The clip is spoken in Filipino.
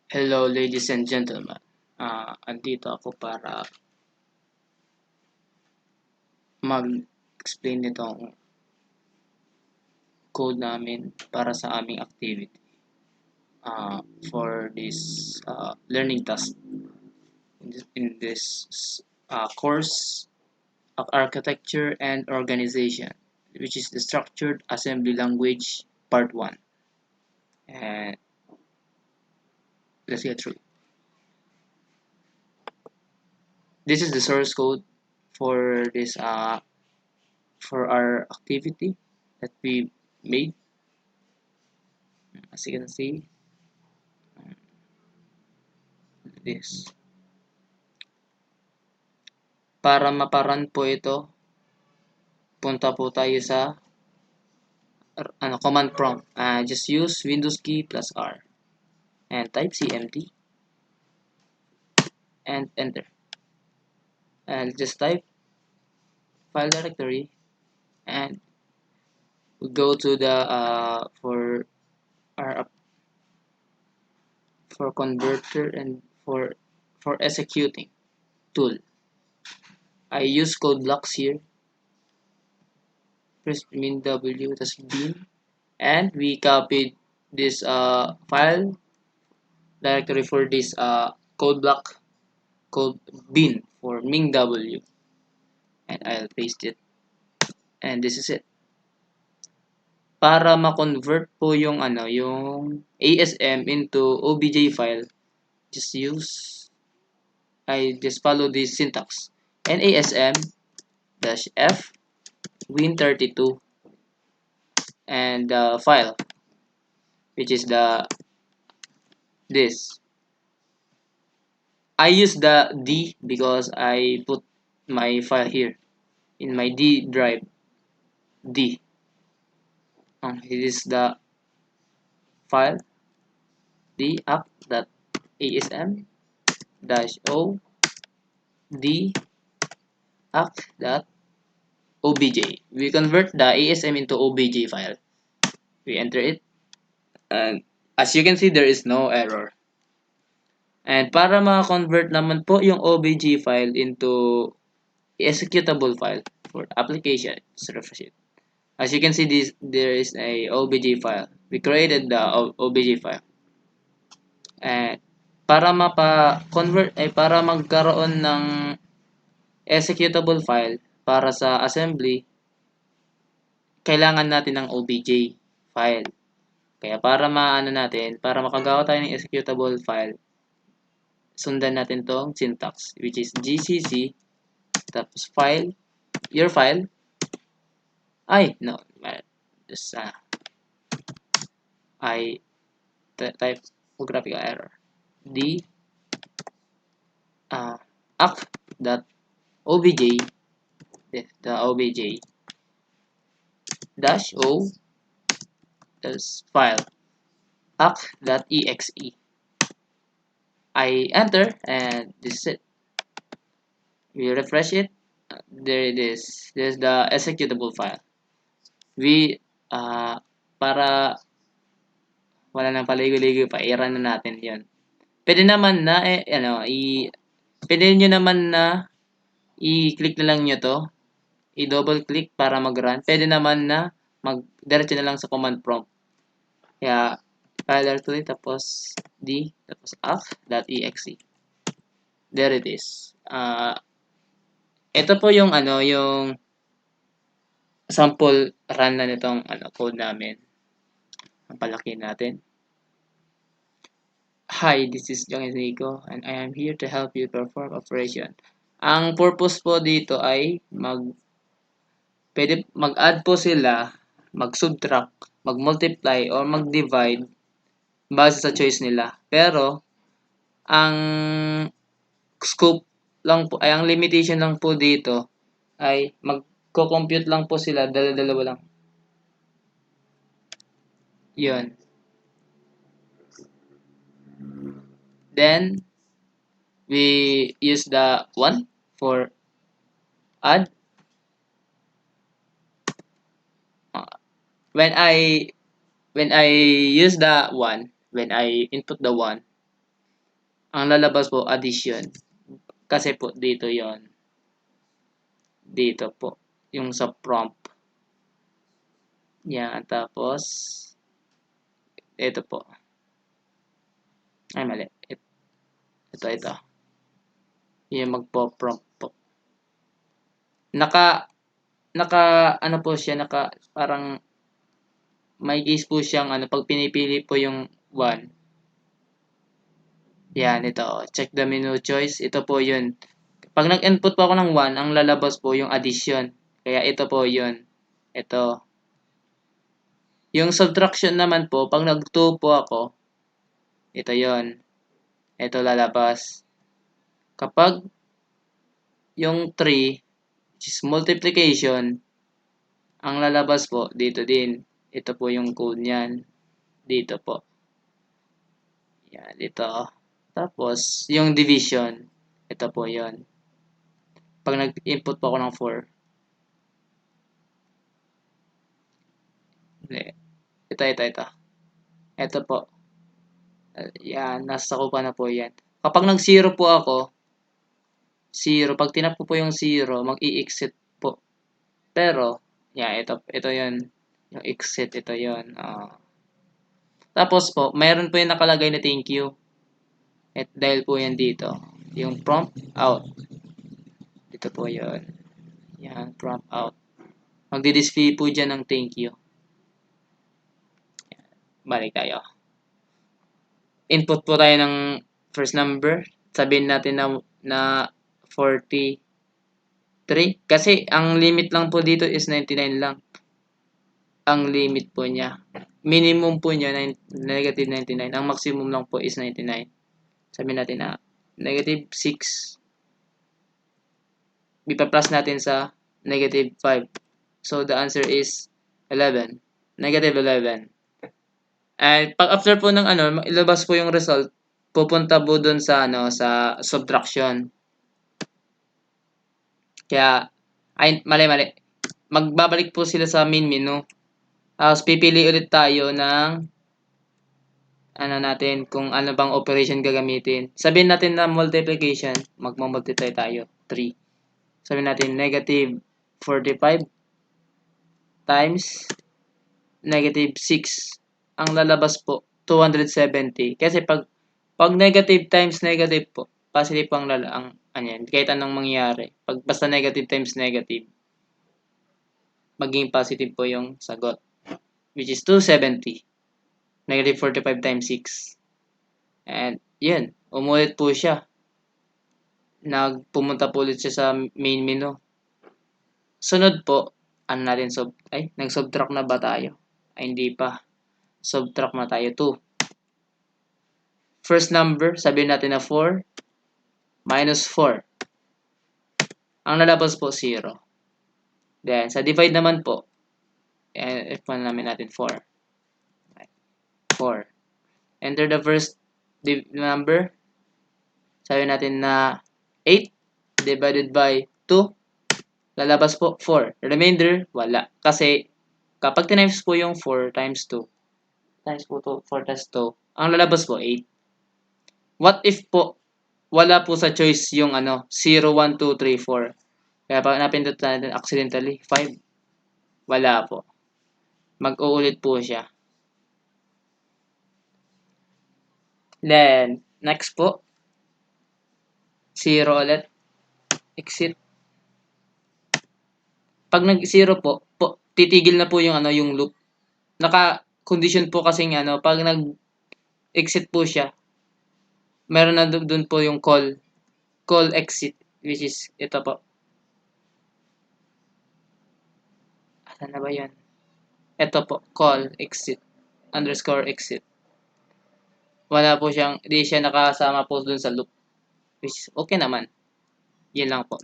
Hello ladies and gentlemen. Andito ako para mag-explain nitong code namin para sa aming activity uh, for this learning task in this course of architecture and organization, which is the structured assembly language part 1. And let's get through. This is the source code for this for our activity that we made. As you can see, this. Para maparan po ito, punta po tayo sa command prompt. Just use Windows key plus R and type cmd and enter. And just type file directory and we go to the our for converter and for executing tool. I use code blocks here. Press min W tas bin and we copied this file directory for this code block called bin for min W, and I'll paste it, and this is it. Para ma-convert po yung yung ASM into OBJ file, just just follow this syntax. NASM -f win32 and the file, which is this. I use the D because I put my file here in my D drive. D. It is the file d app.asm -o d app.obj. We convert the ASM into OBJ file. We enter it, and as you can see, there is no error. And para ma-convert naman po yung OBJ file into executable file for application, just refresh it. As you can see, there is a OBJ file. We created the OBJ file. And para mapa-convert ay para magkaroon ng executable file para sa assembly, kailangan natin ng OBJ file. Kaya para para makagawa tayo ng executable file, sundan natin tong syntax, which is gcc tapos file, your file. Just I type graphical error. D app.obj, the obj -o as file app.exe. I enter and this is it. We refresh it. There it is. There's the executable file. We para wala nang paligoy-ligoy pa, i-run na natin 'yon. Pwede naman na pwede niyo naman na i-click na lang niyo 'to, i-double click para mag-run. Pwede naman na diretso na lang sa command prompt. Kaya file directory tapos d tapos app.exe. There it is. Ito po yung yung sample run na nitong code namin. Ang palaki natin. Hi, this is Jong Enrico and I am here to help you perform operation. Ang purpose po dito ay pwede mag-add po sila, mag-subtract, mag-multiply or mag-divide base sa choice nila. Pero ang scope lang po ay ang limitation lang po dito ay magko-compute lang po sila, dalawa lang. 'Yun. Then we use the 1 for add. When I use the 1, when I input the 1, Ang lalabas po, addition. Kasi po, dito yon. Dito po. Yung sa prompt. Yan. Tapos, ito po. Ay, mali. Ito. Yung magpo-prompt po. Ano po siya, parang, may case po siyang, pag pinipili po yung 1. Yan, ito. Check the menu choice. Ito po yun. Pag nag-input po ako ng 1, ang lalabas po yung addition. Kaya ito po yun. Ito. Yung subtraction naman po, pag nag-2 po ako, ito yon. Ito lalabas. Kapag yung 3, which is multiplication, ang lalabas po, dito din. Ito po yung code niyan. Dito po. Yan, dito. Tapos, yung division, ito po yon. Pag nag-input po ako ng 4, ito. Ito po. Yan, nasa sakupan na po yan. Kapag nag-0 po ako, 0, pag tinap ko po yung 0, mag-i-exit po. Pero, yeah, ito yun. Yung exit, ito yun. Tapos po, mayroon po yung nakalagay na thank you. At dahil po yan dito. Yung prompt out. Ito po yun. Yan, prompt out. Magdi-display po dyan ng thank you. Balik tayo. Input po tayo ng first number. Sabihin natin na 43. Kasi ang limit lang po dito is 99 lang. Ang limit po niya. Minimum po niya negative 99. Ang maximum lang po is 99. Sabihin natin na negative 6. Ipa-plus natin sa negative 5. So the answer is 11. Negative 11. At pag after po ng ilabas po yung result, pupunta po dun sa sa subtraction. Kaya mali. Magbabalik po sila sa main menu. Tapos pipili ulit tayo ng natin kung ano bang operation gagamitin. Sabihin natin na multiplication, magmo-multiply tayo 3. Sabihin natin negative 45 times negative 6. Ang lalabas po 270. Kasi pag negative times negative po, positive po ang yan, kahit anong mangyari. Pag basta negative times negative, maging positive po yung sagot, which is 270. Negative 45 times 6. And yun, umulit po siya. Pumunta po ulit siya sa main menu. Sunod po, nag-subtract na ba tayo? Ay, hindi pa. Subtract na tayo 2. First number, sabihin natin na 4 minus 4. Ang lalabas po 0. Then, sa divide naman po, F1 namin natin 4. 4. Enter the first number. Sabihin natin na 8 divided by 2. Lalabas po 4. Remainder, wala. Kasi, kapag tinimes po yung 4 times 2, times po 2, 4 times 2, ang lalabas po 8. What if po, wala po sa choice yung 0, 1, 2, 3, 4. Kaya pag napindot natin accidentally, 5. Wala po. Mag-uulit po siya. Then, next po, 0 ulit. Exit. Pag nag-0 po, titigil na po yung yung loop. Naka-condition po kasing pag nag-exit po siya, meron na doon po yung call exit, which is ito po. Ano na ba yan? Ito po, call exit _exit. Wala po siyang, hindi siya nakasama po doon sa loop, which is okay naman. Yun lang po.